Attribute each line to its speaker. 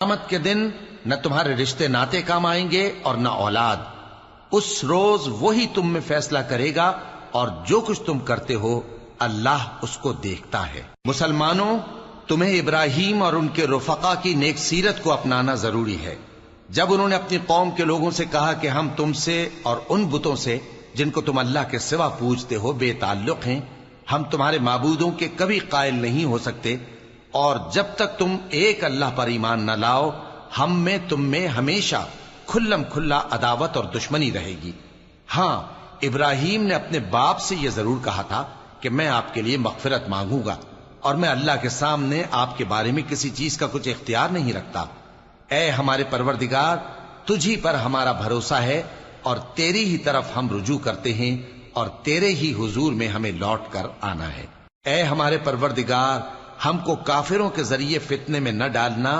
Speaker 1: क़यामत के दिन न तुम्हारे रिश्ते नाते काम आएंगे और न औलाद। उस रोज वही तुम में फैसला करेगा और जो कुछ तुम करते हो अल्लाह उसको देखता है। मुसलमानों, तुम्हें इब्राहीम और उनके रुफका की नेक सीरत को अपनाना जरूरी है। जब उन्होंने अपनी कौम के लोगों से कहा कि हम तुमसे और उन बुतों से जिनको तुम अल्लाह के सिवा पूजते हो बेताल्लुक हैं, हम तुम्हारे माबूदों के कभी कायल नहीं हो सकते, और जब तक तुम एक अल्लाह पर ईमान न लाओ हम में तुम में हमेशा खुल्लम खुल्ला अदावत और दुश्मनी रहेगी। हां, इब्राहीम ने अपने बाप से यह जरूर कहा था कि मैं आपके लिए मगफिरत मांगूंगा और मैं अल्लाह के सामने आपके बारे में किसी चीज का कुछ इख्तियार नहीं रखता। ऐ हमारे परवरदिगार, तुझी पर हमारा भरोसा है और तेरी ही तरफ हम रुजू करते हैं और तेरे ही हुजूर में हमें लौट कर आना है। ऐ हमारे परवरदिगार, हमको काफिरों के जरिए फितने में न डालना